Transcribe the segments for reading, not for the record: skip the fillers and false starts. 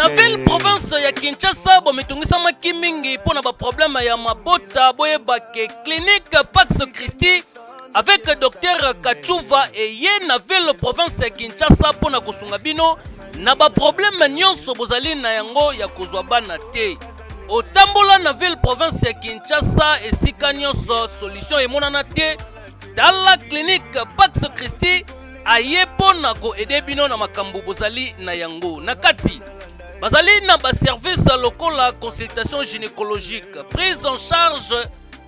Na ville province ya Kinshasa bometungisamaki mingi pona ba problème ya mabota boyeba ke clinique Pax Christi avec docteur Kachuva et ye na ville province ya Kinshasa pona kosunga bino na ba problème nyonso bozali na yango ya kozwa bana te. Otambola na ville province ya Kinshasa esika nyonso solution emonana te. Tala clinique Pax Christi aye pona ko ede bino na makambo bozali na yango. Na kati bazali na ba service lokola consultation gynécologique, prise en charge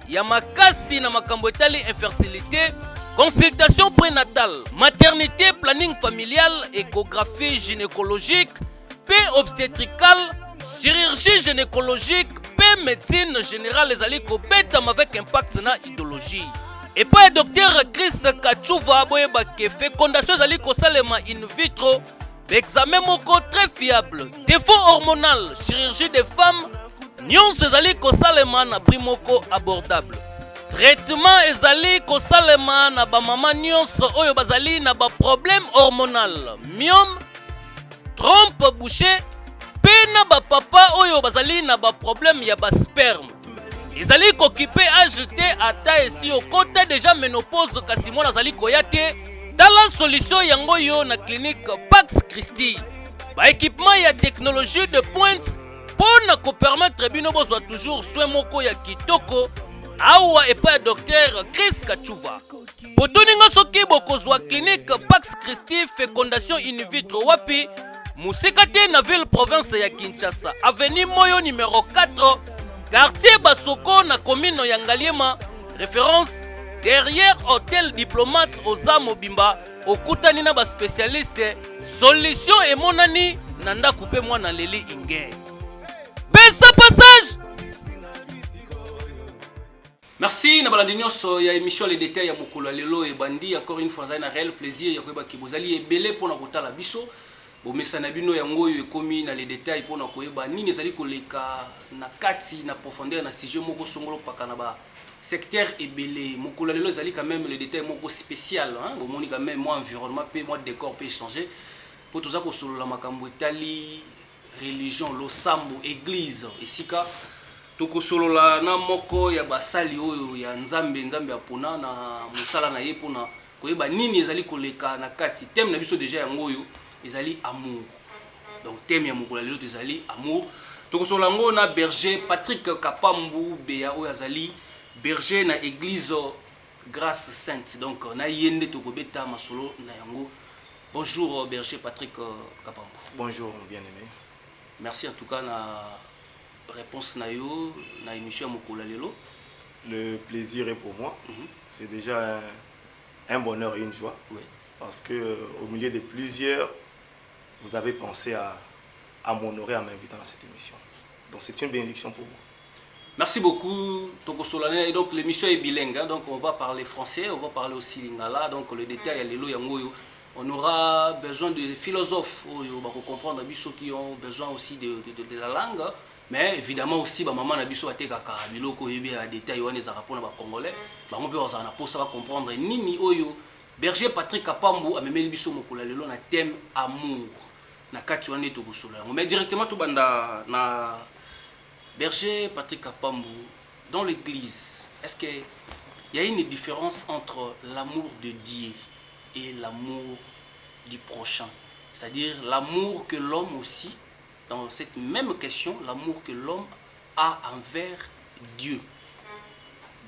ya makasi na makambo etali infertilité, consultation prénatale, maternité, planning familial, échographie gynécologique, paix obstétricale, chirurgie gynécologique, paix médecine générale ezali ko betam avec impact na idéologie. Et pas docteur Chris Kachuva boyeba ke fécondation ezali ko salema in vitro, examen moko très fiable, défaut hormonal, chirurgie des femmes, nyonso ezali ko salema na prix moko abordable. Traitement ezali ko salema na ba mama nyonso oyo bazali na ba problème hormonal, myome, trompe bouchée, pe na ba papa oyo bazali na ba problème ya ba sperme. Ezali ko kipe ajouté ata esi au côté déjà ménopause kasi mona zali ko yate. Dans la solution yango yo na clinique Pax Christi. Ba équipement ya technologie de pointe pour ko permettre bino bozwa toujours soin moko ya kitoko. Awa et pas docteur Chris Kachuva. Potoninga soki bokozwa clinique Pax Christi fécondation in vitro wapi musikate na ville province ya Kinshasa. Avenue Moyo numéro 4, quartier Basoko na commune ya Ngaliema, référence derrière hôtel diplomate Oza Mobimba, okutani na ba spécialiste solution et monani nanda couper moi na leli inge. Besa passage. Merci na balandi nyonso ya émission les détails ya mokolo lelo e bandi encore une fois za na réel plaisir ya koyeba ki bozali ebele pona kotala biso. Bomesana bino yango yo ekomi na les détails pona koyeba nini ezali koleka na kati na profondeur na sujet moko songolo paka na ba secteur ebele mokolo lelo ezali quand même les détails moko spécial hein bomoni quand même moi environnement pe moi décor peut changer pour tout ça ko solo la makambo etali religion losambo église esika toko solo la na moko ya basali oyo ya nzambe ya pona na musala na ye pona koyeba nini ezali koleka na kati thème na biso déjà yango yo ezali amour. Donc thème ya mokolo lelo ezali amour. Toko solo ngo na berger Patrick Kapambu Bea oyo azali berger na église Grâce Sainte. Donc na yende toko beta masolo na yango. Bonjour berger Patrick Kapambu. Bonjour bien-aimé. Merci en tout cas na réponse na yo na émission mokolo lelo. Le plaisir est pour moi. C'est déjà un bonheur et une joie. Oui. Parce que au milieu de plusieurs, vous avez pensé à m'honorer en m'invitant dans cette émission. Donc c'est une bénédiction pour moi. Merci beaucoup, Toko Solane. Donc l'émission est bilingue, hein? Donc on va parler français, on va parler aussi lingala. Donc le détail, on aura besoin de philosophes pour comprendre ceux qui ont besoin aussi de la langue. Mais évidemment aussi, maman na biso atekaka biloko yebe a détail wana za rapona ba congolais. Ba mo pe ozana pour ça comprendre nini oyo berger Patrick Kapambu amemeli biso mokolo lelo na thème amour. Na kati wana to bosola. Mais directement to banda na berger Patrick Kapambu dans l'église. Est-ce que il y a une différence entre l'amour de Dieu et l'amour du prochain? C'est-à-dire l'amour que l'homme aussi dans cette même question, l'amour que l'homme a envers Dieu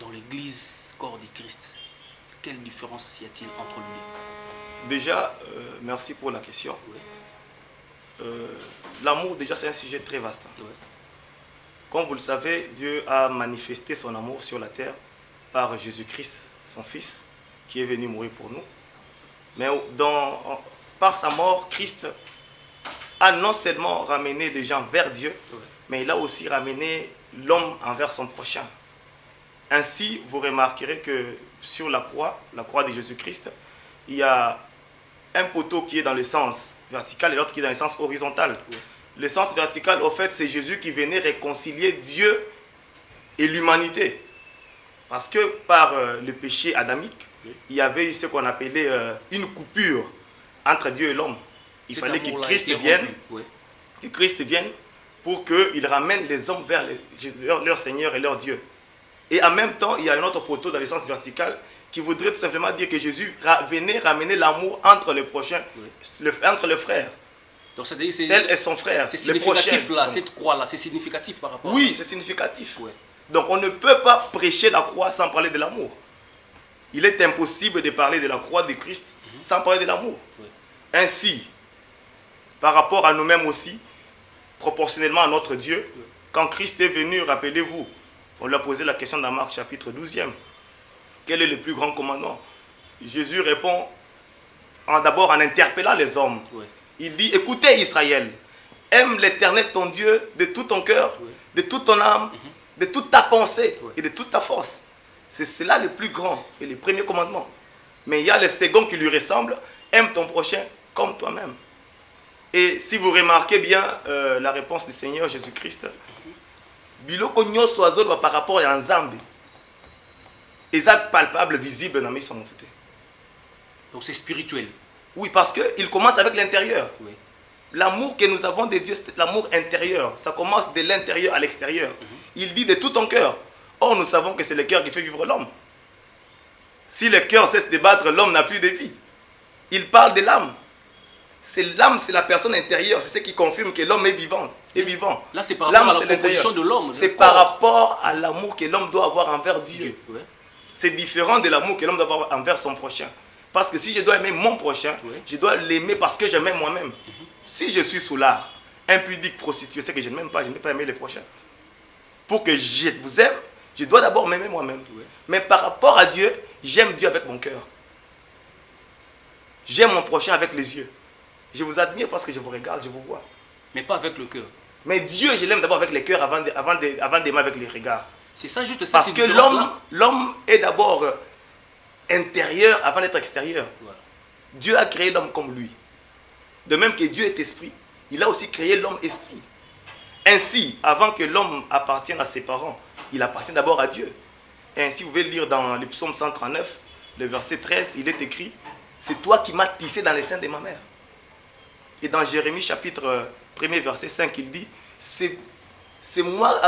dans l'église corps du Christ. Quelle différence y a-t-il entre lui? Déjà, merci pour la question. Oui. L'amour, déjà, c'est un sujet très vaste. Oui. Comme vous le savez, Dieu a manifesté son amour sur la terre par Jésus-Christ, son Fils, qui est venu mourir pour nous. Mais par sa mort, Christ a non seulement ramené les gens vers Dieu, mais il a aussi ramené l'homme envers son prochain. Ainsi, vous remarquerez que sur la croix de Jésus-Christ, il y a un poteau qui est dans le sens vertical et l'autre qui est dans le sens horizontal. Oui. Le sens vertical, au fait, c'est Jésus qui venait réconcilier Dieu et l'humanité. Parce que par le péché adamique, il y avait ce qu'on appelait une coupure entre Dieu et l'homme. Il fallait que Christ vienne que Christ vienne pour qu'il ramène les hommes vers leur Seigneur et leur Dieu. Et en même temps, il y a un autre poteau dans le sens vertical qui voudrait tout simplement dire que Jésus venait ramener l'amour entre les prochains, entre les frères. Donc c'est-à-dire tel est son frère. C'est significatif là, cette croix-là, c'est significatif par rapport Oui, c'est significatif. Ouais. Donc on ne peut pas prêcher la croix sans parler de l'amour. Il est impossible de parler de la croix de Christ sans parler de l'amour. Ainsi, par rapport à nous-mêmes aussi, proportionnellement à notre Dieu, quand Christ est venu, rappelez-vous, on lui a posé la question dans Marc chapitre 12e. Quel est le plus grand commandement? Jésus répond d'abord en interpellant les hommes. Il dit, écoutez Israël, aime l'Éternel ton Dieu de tout ton cœur, de toute ton âme, de toute ta pensée et de toute ta force. C'est cela le plus grand et le premier commandement. Mais il y a le second qui lui ressemble, aime ton prochain comme toi-même. Et si vous remarquez bien la réponse du Seigneur Jésus-Christ, biloko nyonso azolwa par rapport à Nzambe, est palpable, visible dans mes sons. Donc c'est spirituel. Oui, parce qu'il commence avec l'intérieur. L'amour que nous avons de Dieu, c'est l'amour intérieur. Ça commence de l'intérieur à l'extérieur. Il dit de tout ton cœur. Or, nous savons que c'est le cœur qui fait vivre l'homme. Si le cœur cesse de battre, l'homme n'a plus de vie. Il parle de l'âme. C'est l'âme, c'est la personne intérieure. C'est ce qui confirme que l'homme est vivant. Là, c'est par rapport à la composition de l'homme. C'est par rapport à l'amour que l'homme doit avoir envers Dieu. C'est différent de l'amour que l'homme doit avoir envers son prochain. Parce que si je dois aimer mon prochain, je dois l'aimer parce que je m'aime moi-même. Si je suis soulard, impudique, prostitué, c'est que je ne m'aime pas, je ne peux pas aimer les prochains. Pour que je vous aime, je dois d'abord m'aimer moi-même. Mais par rapport à Dieu, j'aime Dieu avec mon cœur. J'aime mon prochain avec les yeux. Je vous admire parce que je vous regarde, je vous vois. Mais pas avec le cœur. Mais Dieu, je l'aime d'abord avec le cœur avant d'aimer avec les regards. C'est ça juste cette parce que l'homme est d'abord intérieur avant d'être extérieur. Dieu a créé l'homme comme lui. De même que Dieu est esprit, il a aussi créé l'homme esprit. Ainsi, avant que l'homme appartienne à ses parents, il appartient d'abord à Dieu. Et ainsi, vous pouvez lire dans le psaume 139, le verset 13, il est écrit, c'est toi qui m'as tissé dans les seins de ma mère. Et dans Jérémie chapitre 1er verset 5, il dit, c'est moi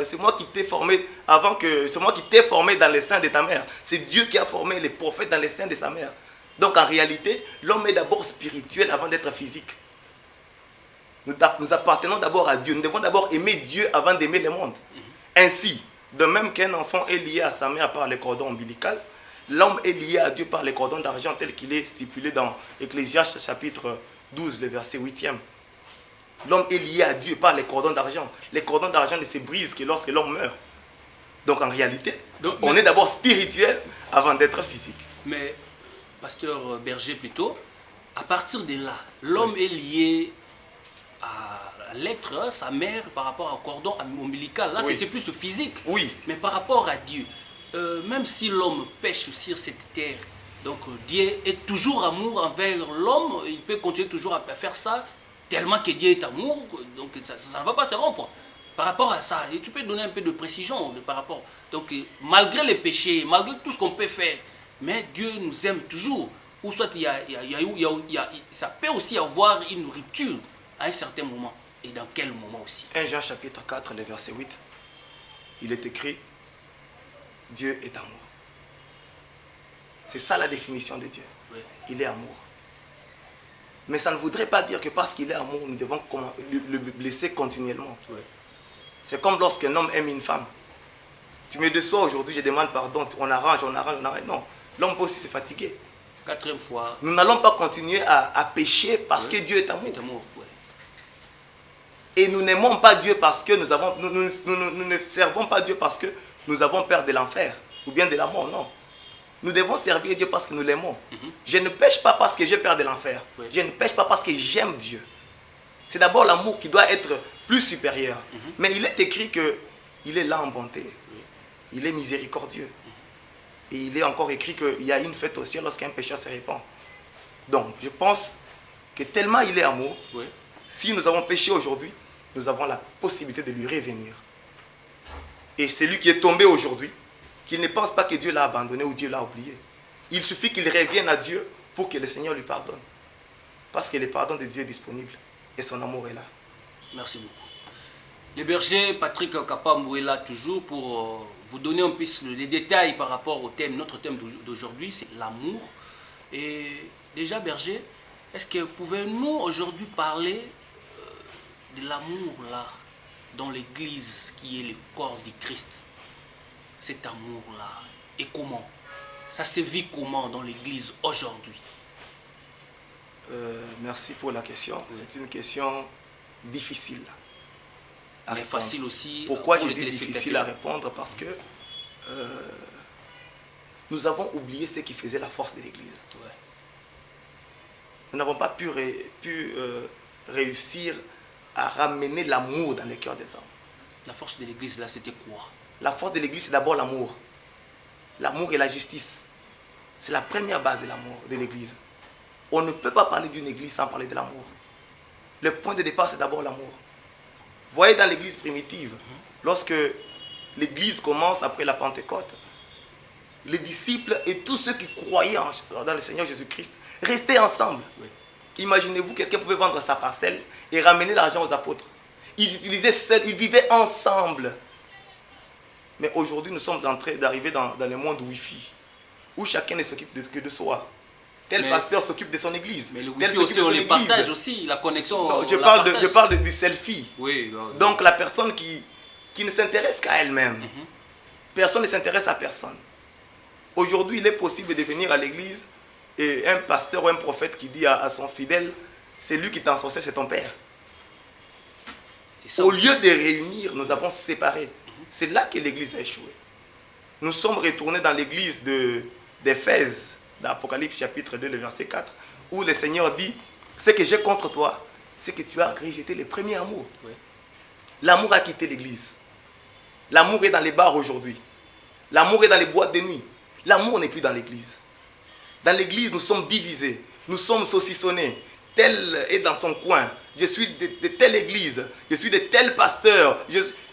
c'est moi qui t'ai formé c'est moi qui t'ai formé dans les seins de ta mère. C'est Dieu qui a formé les prophètes dans les seins de sa mère. Donc en réalité, l'homme est d'abord spirituel avant d'être physique. Nous appartenons d'abord à Dieu. Nous devons d'abord aimer Dieu avant d'aimer le monde. Ainsi, de même qu'un enfant est lié à sa mère par les cordons ombilicaux, l'homme est lié à Dieu par les cordons d'argent tel qu'il est stipulé dans Ecclésiaste chapitre 12, le verset 8e. L'homme est lié à Dieu par les cordons d'argent. Les cordons d'argent ne se brisent que lorsque l'homme meurt. Donc en réalité, on est d'abord spirituel avant d'être physique. Mais, pasteur Berger plutôt, à partir de là, l'homme est lié à l'être, sa mère, par rapport au cordon ombilical. Là, c'est plus physique. Oui. Mais par rapport à Dieu, même si l'homme pêche sur cette terre, donc Dieu est toujours amour envers l'homme, il peut continuer toujours à faire ça, tellement que Dieu est amour, donc ça ne va pas se rompre. Par rapport à ça, et tu peux donner un peu de précision par rapport. Donc malgré les péchés, malgré tout ce qu'on peut faire, mais Dieu nous aime toujours. Ou soit ça peut aussi avoir une rupture à un certain moment. Et dans quel moment aussi? 1 Jean chapitre 4, le verset 8, il est écrit, Dieu est amour. C'est ça la définition de Dieu. Il est amour. Mais ça ne voudrait pas dire que parce qu'il est amour, nous devons le blesser continuellement. C'est comme lorsqu'un homme aime une femme. Tu me déçois aujourd'hui, je demande pardon, on arrange. Non, l'homme peut aussi se fatiguer. 4e fois. Nous n'allons pas continuer à pécher parce que Dieu est amour. Et nous n'aimons pas Dieu parce que nous ne servons pas Dieu parce que nous avons peur de l'enfer ou bien de la mort, non. Nous devons servir Dieu parce que nous l'aimons. Je ne pêche pas parce que j'ai peur de l'enfer. Je ne pêche pas parce que j'aime Dieu. C'est d'abord l'amour qui doit être plus supérieur. Mais il est écrit qu'il est là en bonté. Il est miséricordieux. Et il est encore écrit qu'il y a une fête au ciel lorsqu'un pécheur se répand. Donc, je pense que tellement il est amour, si nous avons péché aujourd'hui, nous avons la possibilité de lui revenir. Et celui qui est tombé aujourd'hui, qu'il ne pense pas que Dieu l'a abandonné ou Dieu l'a oublié. Il suffit qu'il revienne à Dieu pour que le Seigneur lui pardonne. Parce que le pardon de Dieu est disponible et son amour est là. Merci beaucoup. Le berger Patrick Kapambou est là toujours pour vous donner un peu les détails par rapport au thème. Notre thème d'aujourd'hui, c'est l'amour. Et déjà, berger, est-ce que pouvez-nous aujourd'hui parler de l'amour là dans l'Église qui est le corps du Christ? Cet amour-là, et comment? Ça se vit comment dans l'Église aujourd'hui? Merci pour la question. Oui. C'est une question difficile à mais répondre. Facile aussi. Pourquoi je dis difficile à répondre? Parce que nous avons oublié ce qui faisait la force de l'Église. Ouais. Nous n'avons pas pu réussir à ramener l'amour dans les cœurs des hommes. La force de l'Église, là, c'était quoi? La force de l'Église, c'est d'abord l'amour. L'amour et la justice. C'est la première base de l'amour de l'Église. On ne peut pas parler d'une Église sans parler de l'amour. Le point de départ, c'est d'abord l'amour. Vous voyez, dans l'Église primitive, lorsque l'Église commence après la Pentecôte, les disciples et tous ceux qui croyaient dans le Seigneur Jésus-Christ restaient ensemble. Oui. Imaginez-vous, quelqu'un pouvait vendre sa parcelle et ramener l'argent aux apôtres. Ils utilisaient seuls, ils vivaient ensemble. Mais aujourd'hui, nous sommes en train d'arriver dans le monde Wi-Fi, où chacun ne s'occupe que de soi. Tel pasteur s'occupe de son église. Mais le Wi-Fi aussi, on les partage aussi, la connexion. Non, je parle du selfie. Oui, donc la personne qui ne s'intéresse qu'à elle-même. Personne ne s'intéresse à personne. Aujourd'hui, il est possible de venir à l'église et un pasteur ou un prophète qui dit à son fidèle, c'est lui qui t'a encensé, c'est ton père. Au lieu de réunir, nous avons séparé. C'est là que l'église a échoué. Nous sommes retournés dans l'église d'Éphèse, dans Apocalypse chapitre 2, le verset 4, où le Seigneur dit, ce que j'ai contre toi, c'est que tu as rejeté le premier amour. Oui. L'amour a quitté l'église. L'amour est dans les bars aujourd'hui. L'amour est dans les boîtes de nuit. L'amour n'est plus dans l'église. Dans l'église, nous sommes divisés. Nous sommes saucissonnés. Tel est dans son coin. Je suis de telle église. Je suis de tel pasteur.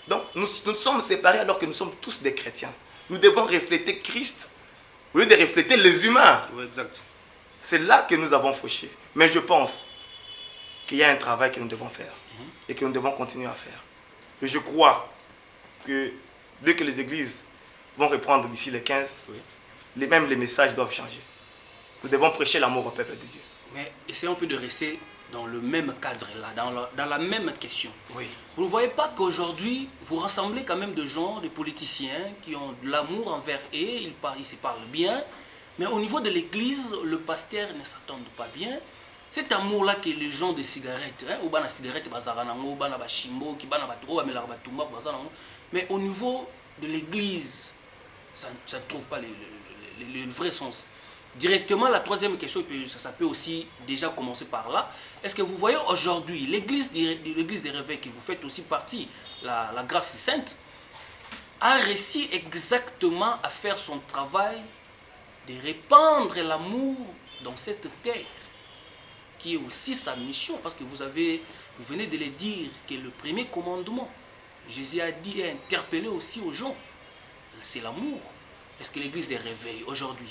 Donc, nous sommes séparés alors que nous sommes tous des chrétiens. Nous devons refléter Christ au lieu de refléter les humains. Oui, exact. C'est là que nous avons fauché. Mais je pense qu'il y a un travail que nous devons faire et que nous devons continuer à faire. Et je crois que dès que les églises vont reprendre d'ici les 15, même les messages doivent changer. Nous devons prêcher l'amour au peuple de Dieu. Mais essayons un peu de rester dans le même cadre-là, dans la même question. Oui. Vous ne voyez pas qu'aujourd'hui, vous rassemblez quand même de gens, des politiciens qui ont de l'amour envers eux, ils se parlent bien, mais au niveau de l'église, le pasteur ne s'attend pas bien. Cet amour-là que les gens des cigarettes, mais au niveau de l'église, ça ne trouve pas le vrai sens. Directement, la troisième question, ça peut aussi déjà commencer par là. Est-ce que vous voyez aujourd'hui l'église des réveils, que vous faites aussi partie, la grâce sainte, a réussi exactement à faire son travail de répandre l'amour dans cette terre, qui est aussi sa mission, parce que vous venez de le dire, que le premier commandement, Jésus a dit et interpellé aussi aux gens, c'est l'amour. Est-ce que l'église des réveils aujourd'hui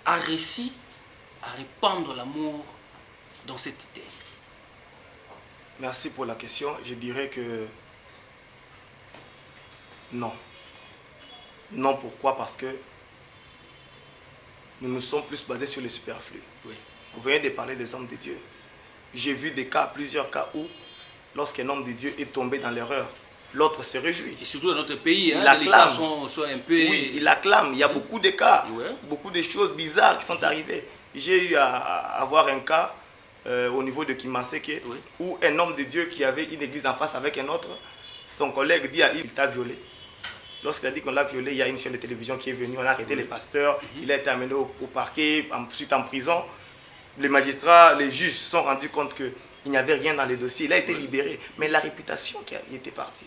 a réussi à répandre l'amour dans cette terre? Merci pour la question. Je dirais que non. Non, pourquoi? Parce que nous nous sommes plus basés sur le superflu. Oui. Vous venez de parler des hommes de Dieu. J'ai vu plusieurs cas où, lorsqu'un homme de Dieu est tombé dans l'erreur, l'autre se réjouit. Et surtout dans notre pays, il acclame. Sont un peu... Oui, il acclame. Il y a beaucoup de cas, beaucoup de choses bizarres qui sont arrivées. J'ai eu à voir un cas au niveau de Kimaseke, où un homme de Dieu qui avait une église en face avec un autre, son collègue dit à il t'a violé. Lorsqu'il a dit qu'on l'a violé, il y a une chaîne de télévision qui est venue, on a arrêté les pasteurs, il a été amené au parquet, ensuite en prison. Les magistrats, les juges se sont rendus compte qu'il n'y avait rien dans les dossiers. Il a été libéré, mais la réputation qui était partie.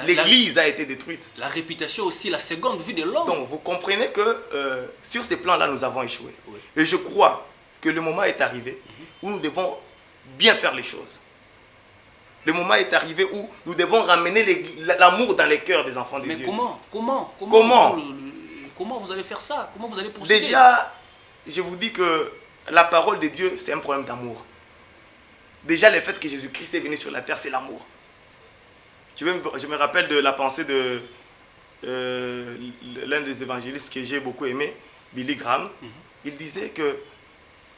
L'église a été détruite. La réputation aussi, la seconde vue de l'homme. Donc vous comprenez que sur ces plans-là, nous avons échoué. Oui. Et je crois que le moment est arrivé où nous devons bien faire les choses. Le moment est arrivé où nous devons ramener l'amour dans les cœurs des enfants de Dieu. Mais comment vous allez faire ça? Comment vous allez procéder? Déjà, je vous dis que la parole de Dieu, c'est un problème d'amour. Déjà, le fait que Jésus-Christ est venu sur la terre, c'est l'amour. Je me rappelle de la pensée de l'un des évangélistes que j'ai beaucoup aimé, Billy Graham. Il disait que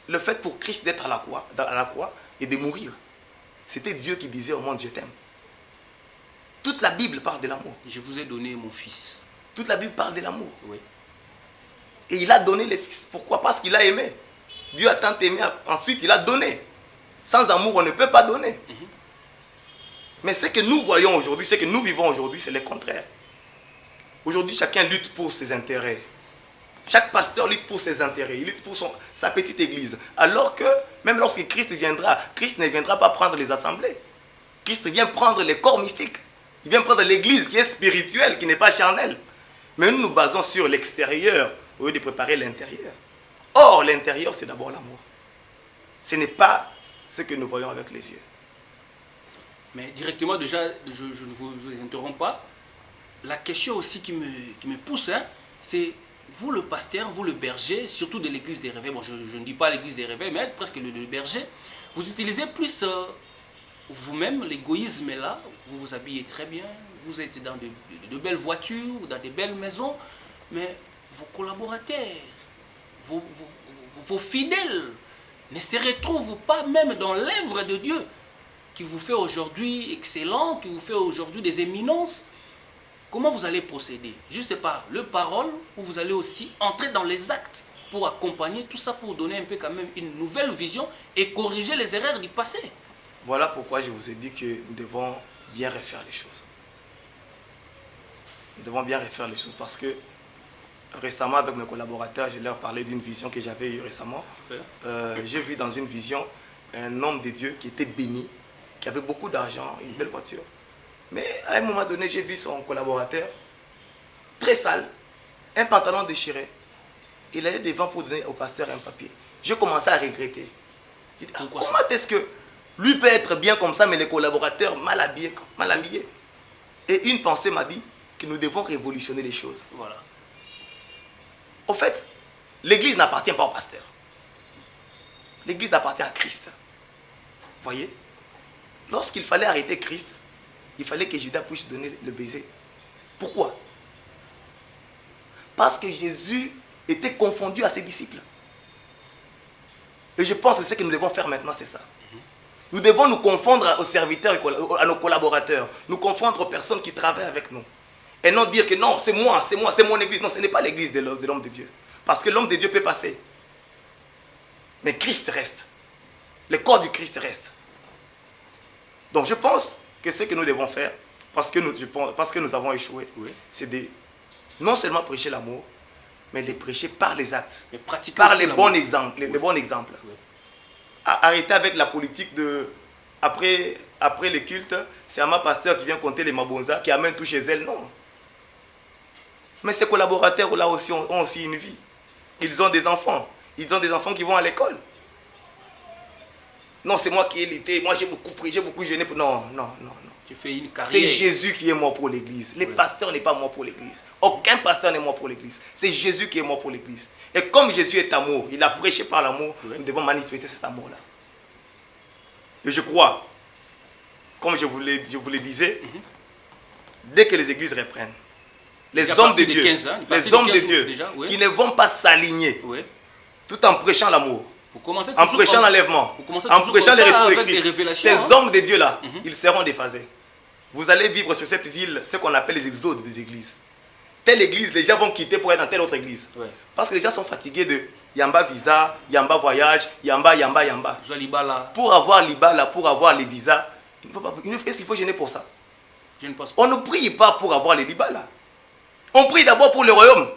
le fait pour Christ d'être à la croix et de mourir, c'était Dieu qui disait au monde, je t'aime. Toute la Bible parle de l'amour. Je vous ai donné mon fils. Toute la Bible parle de l'amour. Oui. Et il a donné le fils. Pourquoi? Parce qu'il a aimé. Dieu a tant aimé, ensuite il a donné. Sans amour, on ne peut pas donner. Mais ce que nous voyons aujourd'hui, ce que nous vivons aujourd'hui, c'est le contraire. Aujourd'hui, chacun lutte pour ses intérêts. Chaque pasteur lutte pour ses intérêts. Il lutte pour sa petite église. Alors que, même lorsque Christ viendra, Christ ne viendra pas prendre les assemblées. Christ vient prendre les corps mystiques. Il vient prendre l'église qui est spirituelle, qui n'est pas charnelle. Mais nous nous basons sur l'extérieur au lieu de préparer l'intérieur. Or, l'intérieur, c'est d'abord l'amour. Ce n'est pas ce que nous voyons avec les yeux. Mais directement, déjà, je ne vous interromps pas. La question aussi qui me pousse, hein, c'est vous le pasteur, vous le berger, surtout de l'église des réveils, bon, je ne dis pas l'église des réveils, mais presque le berger, vous utilisez plus vous-même, l'égoïsme est là, vous vous habillez très bien, vous êtes dans de belles voitures, dans de belles maisons, mais vos collaborateurs, vos fidèles ne se retrouvent pas même dans l'œuvre de Dieu qui vous fait aujourd'hui excellent, qui vous fait aujourd'hui des éminences. Comment vous allez procéder? Juste par le parole, ou vous allez aussi entrer dans les actes pour accompagner tout ça, pour donner un peu quand même une nouvelle vision et corriger les erreurs du passé? Voilà pourquoi je vous ai dit que nous devons bien refaire les choses. Nous devons bien refaire les choses parce que récemment, avec mes collaborateurs, je leur parlais d'une vision que j'avais eue récemment. J'ai vu dans une vision un homme de Dieu qui était béni, qui avait beaucoup d'argent, une belle voiture. Mais à un moment donné, j'ai vu son collaborateur très sale, un pantalon déchiré. Il allait devant pour donner au pasteur un papier. Je commençais à regretter. Je dis, comment est-ce que lui peut être bien comme ça, mais les collaborateurs mal habillés, mal habillés? Et une pensée m'a dit que nous devons révolutionner les choses. Voilà. Au fait, l'église n'appartient pas au pasteur. L'église appartient à Christ. Vous voyez? Lorsqu'il fallait arrêter Christ, il fallait que Judas puisse donner le baiser. Pourquoi? Parce que Jésus était confondu à ses disciples. Et je pense que ce que nous devons faire maintenant, c'est ça. Nous devons nous confondre aux serviteurs, à nos collaborateurs, nous confondre aux personnes qui travaillent avec nous. Et non dire que non, c'est moi, c'est mon église. Non, ce n'est pas l'église de l'homme de Dieu. Parce que l'homme de Dieu peut passer. Mais Christ reste. Le corps du Christ reste. Donc je pense que ce que nous devons faire, parce que nous avons échoué, oui, c'est de non seulement prêcher l'amour, mais les prêcher par les actes, par les bons exemples. Les bons exemples. Oui. Arrêter avec la politique de après les cultes, c'est un pasteur qui vient compter les mabonzas, qui amène tout chez elle. Non. Mais ces collaborateurs là aussi ont aussi une vie. Ils ont des enfants. Ils ont des enfants qui vont à l'école. Non, c'est moi qui ai lutté. Moi, j'ai beaucoup prié, j'ai beaucoup jeûné. Non. Tu fais une carrière. C'est Jésus qui est mort pour l'église. Les pasteurs n'est pas mort pour l'église. Aucun pasteur n'est mort pour l'église. C'est Jésus qui est mort pour l'église. Et comme Jésus est amour, il a prêché par l'amour, nous devons manifester cet amour-là. Et je crois, comme je vous le disais, dès que les églises reprennent, les hommes de Dieu, qui ne vont pas s'aligner, tout en prêchant l'amour, en prêchant l'enlèvement, en prêchant les retours de Christ, ces hommes de Dieu là, ils seront déphasés. Vous allez vivre sur cette ville ce qu'on appelle les exodes des églises. Telle église, les gens vont quitter pour être dans telle autre église. Parce que les gens sont fatigués de Yamba visa, Yamba voyage, Yamba. Pour avoir l'Ibala, pour avoir les visas, est-ce qu'il faut gêner pour ça? Je ne pense pas. On ne prie pas pour avoir les Libala. On prie d'abord pour le royaume.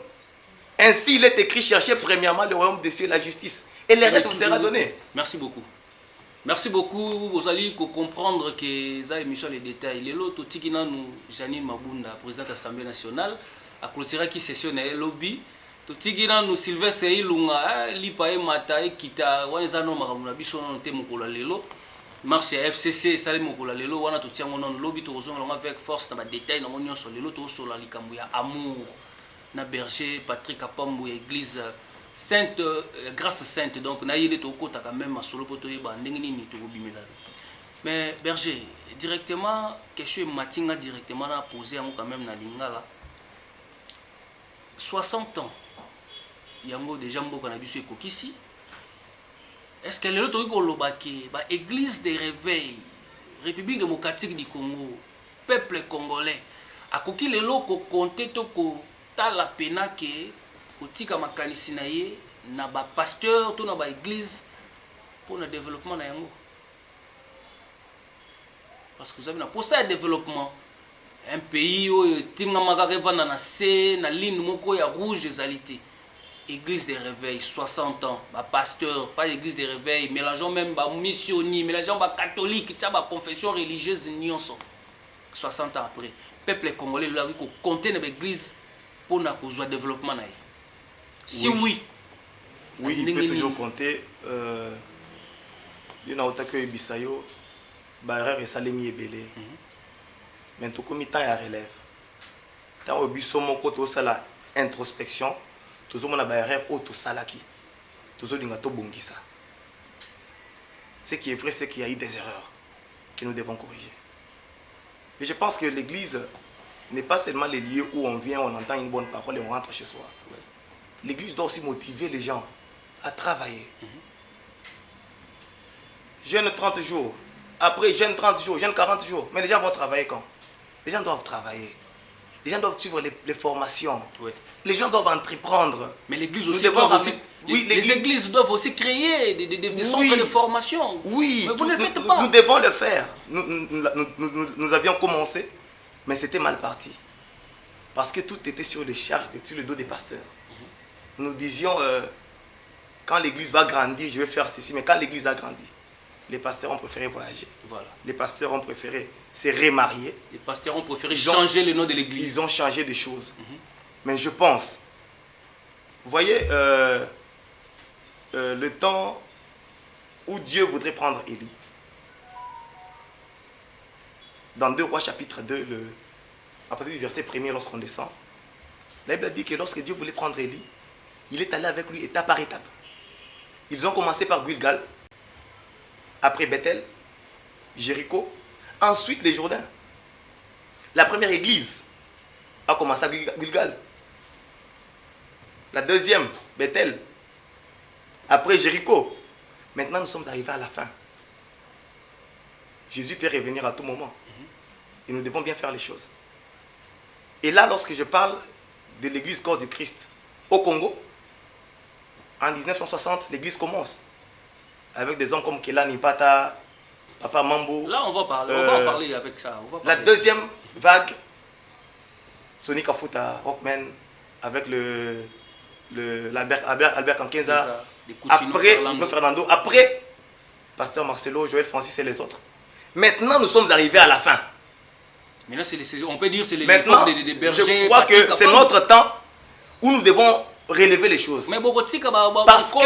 Ainsi, il est écrit, cherchez premièrement le royaume des cieux et la justice. Et le reste vous sera donné. Merci beaucoup. Merci beaucoup. Vous allez comprendre que ça émission les détails. Les lots, Tikina nous, Janine Mabunda, présidente de l'Assemblée nationale, a clôturé qui session et lobby. Tikina nous Sylvestre Ilunga, Lipae Matae, Kita, Wanezano Maramuna, Bisson, Temukola Lelo. Marche à FCC, Salim Mokola Lelo, Wana Totia Monon, lobby, Tourson, avec force, dans les détails, dans mon sur les lots, sur la Likambuya, amour, na berger, Patrick Apambo, église. Sainte, grâce sainte, donc na yele toko taka même solo poto yeba ndengeni ni toko bimela. Mais Berger, directement, question Matinga directement a posé à moi quand même dans Lingala. 60 ans, yango déjà mboka na biso ekokisi. Est-ce que les autres ont église de réveil, République démocratique du Congo, peuple congolais, a koki les loko compter to ko ta la pena ke ko tika makanisi na ye na ba pasteur to na ba église pour le développement na yango. Parce que vous avez pour ça développement un pays où tinga makaka vanda na C na ligne moko ya rouge ezalité. Église de réveil, 60 ans, bah pasteur, pas église de réveil, mélangeons même bah missionnaire, mélangeons bah catholique, bah confession religieuse, nyonso. 60 ans après, peuple congolais là il compter dans l'église pour na cause développement na. Si oui. Oui, il peut toujours compter il y a autant que bisayo barrière et salemi ebele. Mais tout comme temps ya relève. Tant au biso moko to sala introspection. Toujours mon barrière auto salaki. Toujours dingato bongisa. Ce qui est vrai, c'est qu'il y a eu des erreurs que nous devons corriger. Et je pense que l'église n'est pas seulement les lieux où on vient, on entend une bonne parole et on rentre chez soi. L'église doit aussi motiver les gens à travailler. Jeûne 30 jours. Après, jeûne 30 jours, jeûne 40 jours. Mais les gens vont travailler quand? Les gens doivent travailler. Les gens doivent suivre les formations. Oui. Les gens doivent entreprendre. Mais l'église aussi les églises doivent aussi créer des centres de formation. Oui, mais vous ne le faites pas. Nous devons le faire. Nous avions commencé, mais c'était mal parti. Parce que tout était sur les charges, sur le dos des pasteurs. Nous disions, quand l'église va grandir, je vais faire ceci. Mais quand l'église a grandi, les pasteurs ont préféré voyager. Voilà. Les pasteurs ont préféré se remarier. Les pasteurs ont préféré changer le nom de l'église. Ils ont changé des choses. Mais je pense, vous voyez, le temps où Dieu voudrait prendre Élie, dans 2 Rois chapitre 2, à partir du verset 1er, lorsqu'on descend, la Bible dit que lorsque Dieu voulait prendre Élie, il est allé avec lui étape par étape. Ils ont commencé par Gilgal, après Bethel, Jéricho, ensuite les Jourdains. La première église a commencé à Gilgal. La deuxième, Bethel. Après Jéricho. Maintenant, nous sommes arrivés à la fin. Jésus peut revenir à tout moment. Et nous devons bien faire les choses. Et là, lorsque je parle de l'église corps du Christ au Congo, en 1960, l'église commence. Avec des hommes comme Kelani Pata, Papa Mambo. Là, on va parler, on va en parler avec ça. La deuxième vague, Sonic Afuta, Rockman, avec Albert Kankenza. Après, Fernando. Après, Pasteur Marcelo, Joël Francis et les autres. Maintenant, nous sommes arrivés à la fin. Maintenant, on peut dire que c'est l'époque des bergers. Je crois que c'est notre temps où nous devons relever les choses. Parce que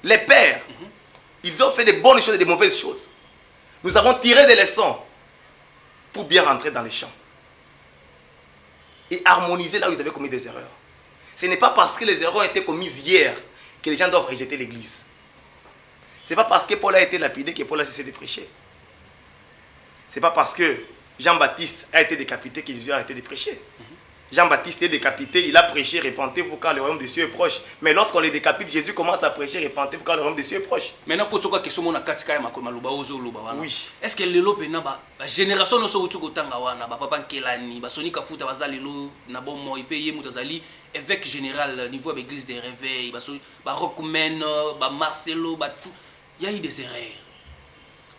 les pères, ils ont fait des bonnes choses et des mauvaises choses. Nous avons tiré des leçons pour bien rentrer dans les champs. Et harmoniser là où ils avaient commis des erreurs. Ce n'est pas parce que les erreurs ont été commises hier que les gens doivent rejeter l'église. Ce n'est pas parce que Paul a été lapidé que Paul a cessé de prêcher. Ce n'est pas parce que Jean-Baptiste a été décapité que Jésus a arrêté de prêcher. Jean-Baptiste est décapité, il a prêché, répentez-vous car le royaume des cieux est proche. Mais lorsqu'on les décapite, Jésus commence à prêcher, répentez-vous car le royaume des cieux est proche. Maintenant, pour toi, question mon akatika maluba ozo luba wana. Oui. Est-ce que lelo pe na ba génération no so utu kotanga wana ba papa Kelani, ba Soni Kafuta bazali lo na bon mo ipe ye mutazali évêque général niveau de l'église des réveils, ba Rockman, ba Marcelo, ba tout. Il y a eu des erreurs.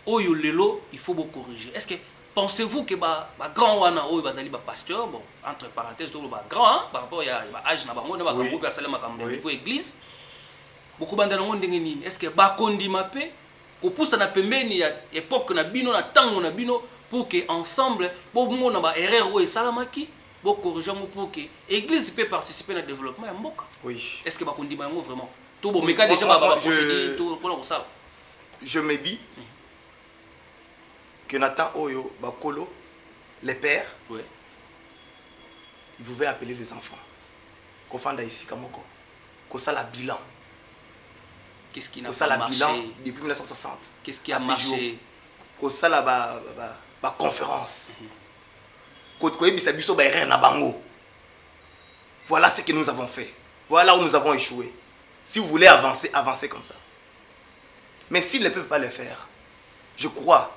Oyo lelo, il faut beaucoup corriger. Est-ce que pensez-vous que ba grand wana oyo bazali ba pasteur, bon entre parenthèses tout ba grand hein, par rapport à âge na bango na ba groupe ya salama comme niveau église. Beaucoup banda ngo ndenge nini? Est-ce que ba kondima pe ko poussa na pembeni ya époque na bino na tango na bino pour que ensemble bo mona ba erreur oyo salamaki bo corriger pour que église peut participer dans le développement ya mboka. Oui. Est-ce que ba kondima ngo vraiment? Tout bon meka déjà ba procéder tout pour ça. Je me dis que Nathan Oyo, Bakolo, les pères, ouais. Ils pouvaient appeler les enfants. Qu'on fasse ici, Kamoko. Qu'on ça la bilan. Qu'est-ce qui n'a ça pas la bilan marché depuis 1960. Qu'est-ce qui a marché? Ça la ba conférence. Voilà ce que nous avons fait. Voilà où nous avons échoué. Si vous voulez avancer, avancez comme ça. Mais s'ils ne peuvent pas le faire, je crois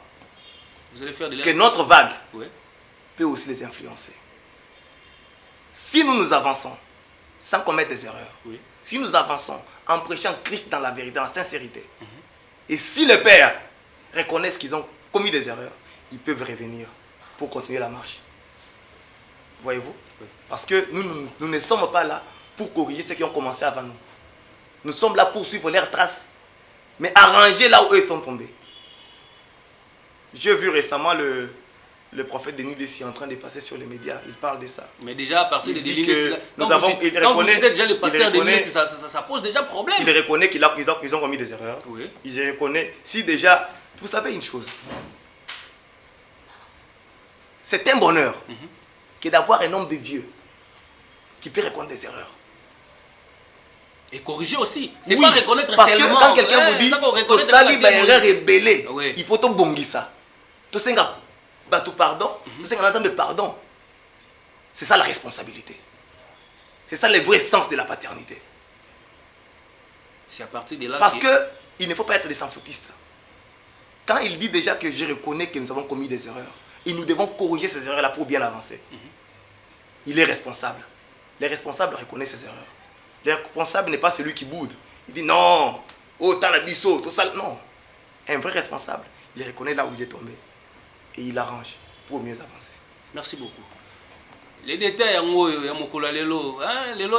vous allez faire que notre vague ouais. peut aussi les influencer. Si nous avançons sans commettre des erreurs, oui. Si nous avançons en prêchant Christ dans la vérité, en sincérité, et si les pères reconnaissent qu'ils ont commis des erreurs, ils peuvent revenir pour continuer la marche. Voyez-vous? Oui. Parce que nous ne sommes pas là pour corriger ceux qui ont commencé avant nous. Nous sommes là pour suivre leurs traces, mais arranger là où eux sont tombés. J'ai vu récemment le prophète Denis Lessi en train de passer sur les médias. Il parle de ça. Mais déjà, à partir de Denis Lessi, quand vous citez déjà le pasteur Denis Lessi, ça pose déjà problème. Il reconnaît qu'ils ont commis des erreurs. Oui. Il reconnaît. Si déjà, vous savez une chose, c'est un bonheur que d'avoir un homme de Dieu qui peut reconnaître des erreurs. Et corriger aussi. C'est oui, pas reconnaître parce seulement. Parce que quand quelqu'un vous dit que ça li ba erreur rebelle, oui. Il faut tout bongisa. Tout senga tout pardon, tout senga ensemble pardon. C'est ça la responsabilité. C'est ça le vrai sens de la paternité. C'est à partir de là parce que il ne faut pas être des sans-fautistes. Quand il dit déjà que je reconnais que nous avons commis des erreurs, et nous devons corriger ces erreurs-là pour bien avancer. Il est responsable. Les responsables reconnaissent ces erreurs. Le responsable n'est pas celui qui boude. Il dit non, oh, t'as la biseau, tout ça. Non. Un vrai responsable, il reconnaît là où il est tombé. Et il arrange pour mieux avancer. Merci beaucoup. Les détails, lelo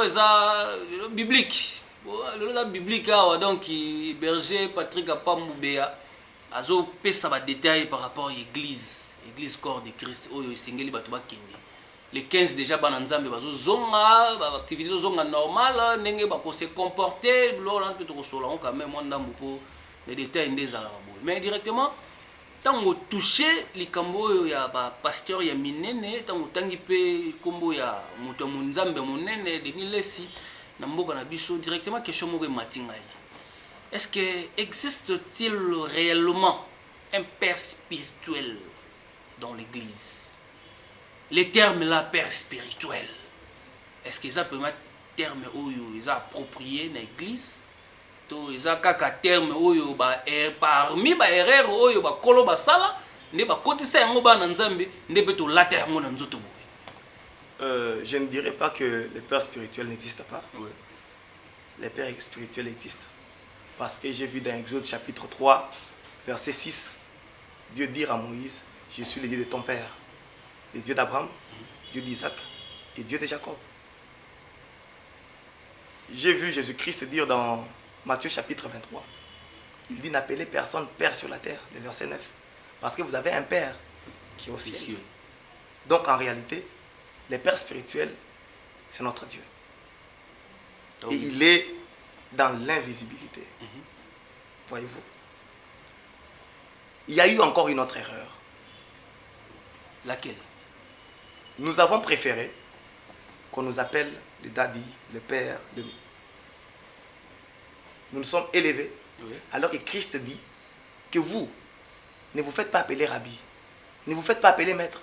est biblique. Lelo biblique, donc, berger Patrick Apamboubea, a pesa ba détails par rapport à l'église. L'église corps de Christ. Les 15 déjà bananzambe bazo zonga activité zonga normale nenge ba ko se comporter lors peut to sola on quand même on ndambo po les détails des ala mais directement tango toucher likambo ya ba pasteur ya minene tango tangi pe kombo ya moto munzambe munene de Milesi na mboka na biso directement question moko matinga est-ce que existe-t-il réellement un père spirituel dans l'église? Les termes là, père spirituel, est-ce que ça peut être terme où ils sont appropriés dans l'église? Ils ont un terme où parmi les erreurs où ils ont des sala, ne ba kotisa yango ba nanzambe ne beto lata yango na nzoto boye. Je ne dirais pas que les pères spirituels n'existent pas. Oui. Les pères spirituels existent. Parce que j'ai vu dans Exode chapitre 3, verset 6, Dieu dire à Moïse, je suis le Dieu de ton père. Le Dieu d'Abraham, Dieu d'Isaac et Dieu de Jacob. J'ai vu Jésus-Christ dire dans Matthieu chapitre 23, il dit n'appelez personne père sur la terre, le verset 9, parce que vous avez un père qui est au ciel. Donc en réalité, les pères spirituels, c'est notre Dieu. Et il est dans l'invisibilité. Voyez-vous. Il y a eu encore une autre erreur. Laquelle? Nous avons préféré qu'on nous appelle le daddy, le père. Nous nous sommes élevés, oui. Alors que Christ dit que vous, ne vous faites pas appeler rabbi, ne vous faites pas appeler maître.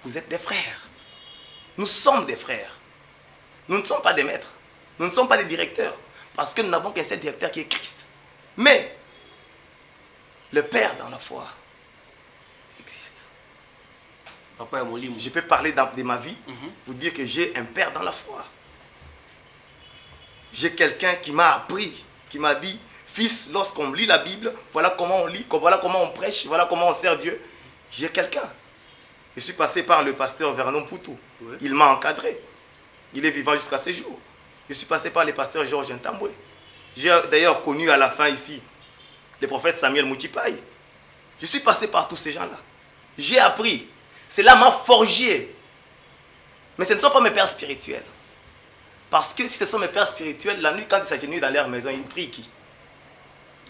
Vous êtes des frères. Nous sommes des frères. Nous ne sommes pas des maîtres. Nous ne sommes pas des directeurs. Parce que nous n'avons qu'un seul directeur qui est Christ. Mais le Père dans la foi existe. Papa je peux parler de ma vie, vous dire que j'ai un père dans la foi. J'ai quelqu'un qui m'a appris, qui m'a dit, fils, lorsqu'on lit la Bible, voilà comment on lit, voilà comment on prêche, voilà comment on sert Dieu. J'ai quelqu'un. Je suis passé par le pasteur Vernon Poutou. Oui. Il m'a encadré. Il est vivant jusqu'à ce jour. Je suis passé par le pasteur Georges Ntamboué. J'ai d'ailleurs connu à la fin ici le prophète Samuel Moutipaï. Je suis passé par tous ces gens-là. J'ai appris. Cela m'a forgé. Mais ce ne sont pas mes pères spirituels. Parce que si ce sont mes pères spirituels, la nuit, quand ils s'agenouillent dans leur maison, ils prient qui?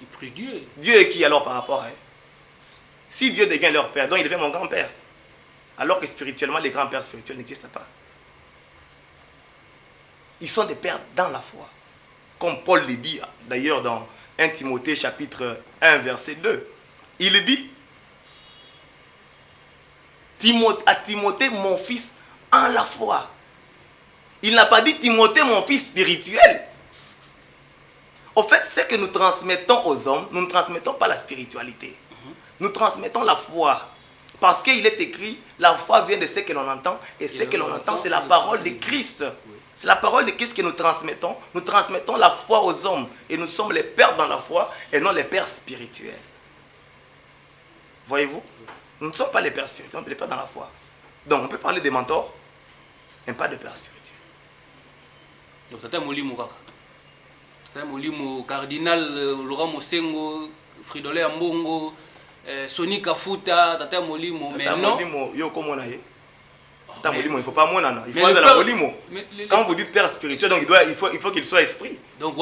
Ils prient Dieu. Dieu est qui alors par rapport à eux? Si Dieu devient leur père, donc il devient mon grand-père. Alors que spirituellement, les grands-pères spirituels n'existent pas. Ils sont des pères dans la foi. Comme Paul le dit d'ailleurs dans 1 Timothée chapitre 1 verset 2. Il dit à Timothée, mon fils, en la foi. Il n'a pas dit Timothée, mon fils spirituel. En fait, ce que nous transmettons aux hommes, nous ne transmettons pas la spiritualité. Nous transmettons la foi. Parce qu'il est écrit, la foi vient de ce que l'on entend, et ce que l'on entend, c'est la parole de Christ. C'est la parole de Christ que nous transmettons. Nous transmettons la foi aux hommes, et nous sommes les pères dans la foi, et non les pères spirituels. Voyez-vous? Nous ne sommes pas les pères spirituels, mais les pères dans la foi. Donc, on peut parler des mentors, mais pas de pères spirituels. Donc, Tata Molimo, Tata Molimo, Cardinal Laurent Mosengo, Fridolin Ambongo, Sony Kafuta, Tata Molimo, mais non. Tata Molimo, yo comme on a eu. Tata Molimo, il ne faut pas moi, il faut aller à la Molimo. Quand vous dites père spirituel, donc il faut qu'il soit esprit. Donc,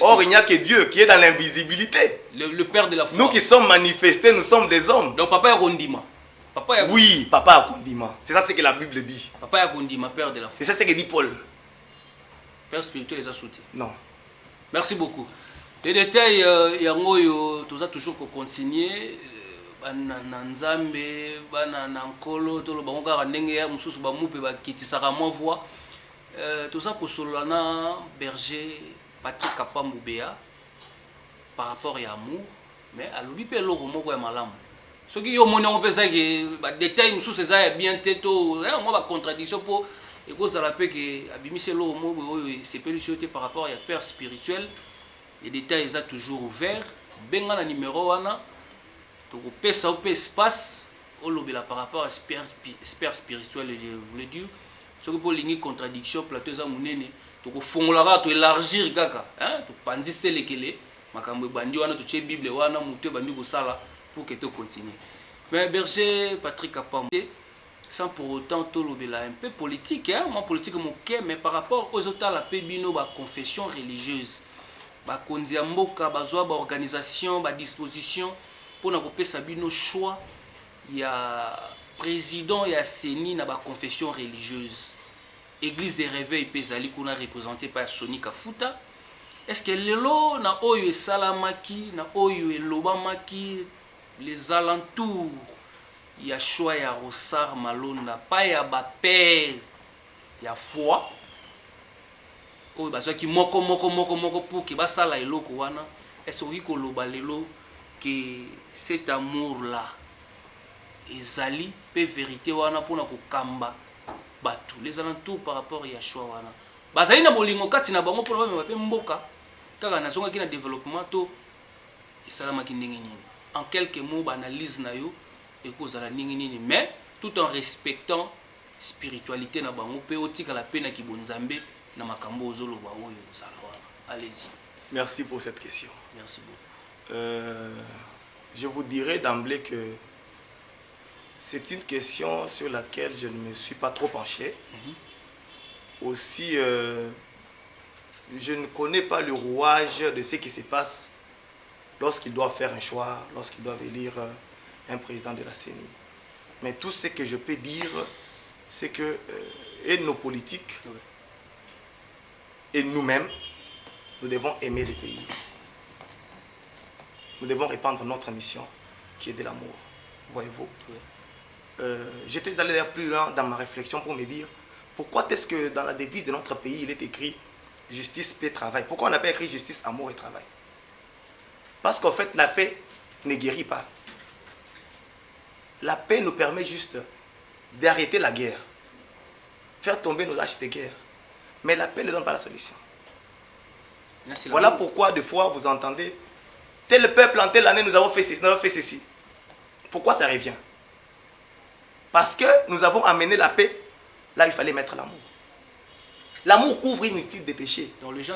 or, il n'y a que Dieu qui est dans l'invisibilité. Le père de la foi. Nous qui sommes manifestés, nous sommes des hommes. Donc, papa est Rondima. Oui, papa a Kondima. C'est ça ce que la Bible dit. Papa a Kondima, père de la foi. C'est ça ce que dit Paul. Père spirituel, les a sautés. Non. Merci beaucoup. Les détails, il y a tout ça toujours pour consigner. Nzambe, Nankolo, tout le monde a ndenge mususu ba mupe ba kitisaka mo voix. Tout ça pour Solana Berger, Patrick Kapamboubea par rapport à amour, mais à l'obi pe loko moko ya malamu. Ce qui yo moni on peut ça que ba détail mususu ça bien teto, moi ba contradiction pour et cause ça la paix que abimise loko moko c'est pélucité par rapport à père spirituel. Les détails ça toujours ouvert. Benga na numéro wana donc pesa au espace au lobela par rapport à père spirituel je voulais dire. Ce que pour ligne contradiction plateau za munene donc fongola to élargir kaka hein to pandise lekele makambo bandi wana to tche bible wana muté bandi ko sala pour que tu continues. Mais Berger Patrick Kapam sans pour autant to lobela un peu politique hein moi politique mon cœur mais par rapport aux autres la pebino ba confession religieuse ba kondia mboka bazwa ba organisation ba disposition pour na kopesa bino choix il y a président et Seni na ba confession religieuse. Église des réveils pezali qu'on a représenté par Sony Kafuta. Est-ce que lelo na oyo salamaki na oyo elobamaki les alentours il y a choix ya Rosar Malonda pas ya ba père ya foi oyo bazaki moko pour que basala eloko wana est-ce que koloba lelo que cet amour là ezali pe vérité wana pour na kokamba batu les alentours par rapport à Yashua wana bazali na bolingo kati na bango pour ba pe mboka kaka na zonga ki na développement to esalama ki ndenge nini en quelques mots banalise na yo et kozala ndenge nini mais tout en respectant spiritualité na bango pe otika la pe na kibonzambe na makambo ozolo ba oyo zala wana. Allez-y. Merci pour cette question. Merci beaucoup. Je vous dirais d'emblée que c'est une question sur laquelle je ne me suis pas trop penché. Aussi, je ne connais pas le rouage de ce qui se passe lorsqu'ils doivent faire un choix, lorsqu'ils doivent élire un président de la CENI. Mais tout ce que je peux dire, c'est que et nos politiques et nous-mêmes, nous devons aimer le pays. Nous devons répandre notre mission qui est de l'amour. Voyez-vous. J'étais allé plus loin dans ma réflexion pour me dire pourquoi est-ce que dans la devise de notre pays il est écrit justice, paix, travail. Pourquoi on n'a pas écrit justice, amour et travail? Parce qu'en fait la paix ne guérit pas. La paix nous permet juste d'arrêter la guerre, faire tomber nos haches de guerre. Mais la paix ne donne pas la solution. Voilà pourquoi des fois vous entendez tel peuple en telle année nous avons fait ceci. Pourquoi ça revient? Parce que nous avons amené la paix là il fallait mettre l'amour. L'amour couvre une multitude de péchés.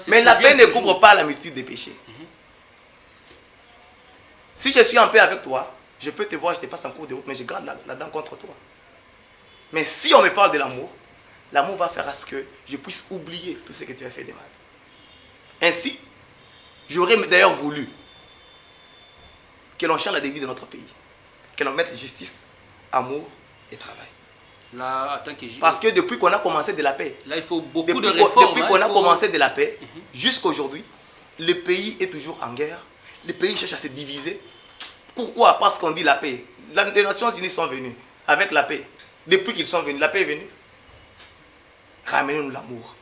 Mais la paix ne couvre pas la multitude de péchés. Si je suis en paix avec toi, je peux te voir, je te passe en cours de route, mais je garde la dent contre toi. Mais si on me parle de l'amour, l'amour va faire à ce que je puisse oublier tout ce que tu as fait de mal. Ainsi, j'aurais d'ailleurs voulu que l'on change la devise de notre pays, que l'on mette justice, amour et travail. Là, parce que depuis qu'on a commencé de la paix, là, il faut beaucoup de réformes. Depuis qu'on a commencé de la paix, jusqu'à aujourd'hui, le pays est toujours en guerre. les pays cherchent à se diviser. Pourquoi? Parce qu'on dit la paix. Les Nations Unies sont venues avec la paix. Depuis qu'ils sont venus, la paix est venue. Ramenez-nous l'amour.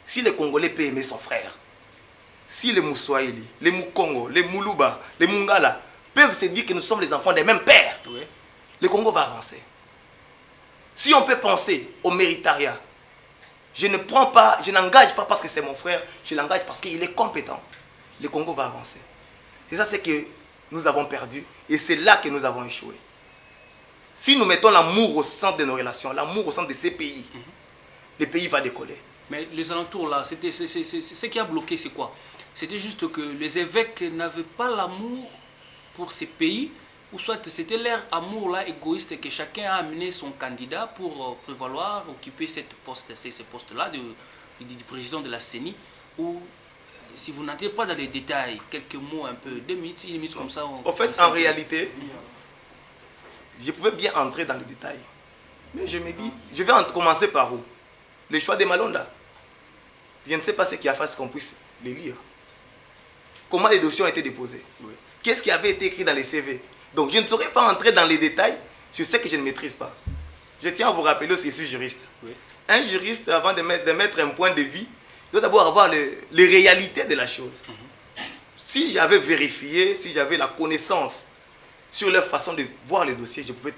Si les Congolais peuvent aimer son frère, si les Moussoaïli, les Moukongo, les Moulouba, les Mungala peuvent se dire que nous sommes les enfants des mêmes pères, oui, le Congo va avancer. Si on peut penser au méritariat, je n'engage pas parce que c'est mon frère, je l'engage parce qu'il est compétent. Le Congo va avancer. Et ça, c'est que nous avons perdu et c'est là que nous avons échoué. Si nous mettons l'amour au centre de nos relations, l'amour au centre de ces pays, le pays va décoller. Mais les alentours là, ce qui a bloqué, c'est quoi? C'était juste que les évêques n'avaient pas l'amour pour ces pays, ou soit c'était leur amour là égoïste que chacun a amené son candidat pour prévaloir, occuper ces postes-là du président de la CENI, ou si vous n'entrez pas dans les détails, quelques mots un peu, 2 minutes, 1 minute comme ça. En fait, en réalité, je pouvais bien entrer dans les détails. Mais je me dis, je vais commencer par où? Le choix des Malonda. Je ne sais pas ce qui a fait qu'on puisse les lire. Comment les dossiers ont été déposés. Oui. Qu'est-ce qui avait été écrit dans les CV. Donc je ne saurais pas entrer dans les détails sur ce que je ne maîtrise pas. Je tiens à vous rappeler aussi que je suis juriste. Oui. Un juriste, avant de mettre un point de vue, doit d'abord avoir les réalités de la chose. Si j'avais vérifié, si j'avais la connaissance sur leur façon de voir les dossiers, je pouvais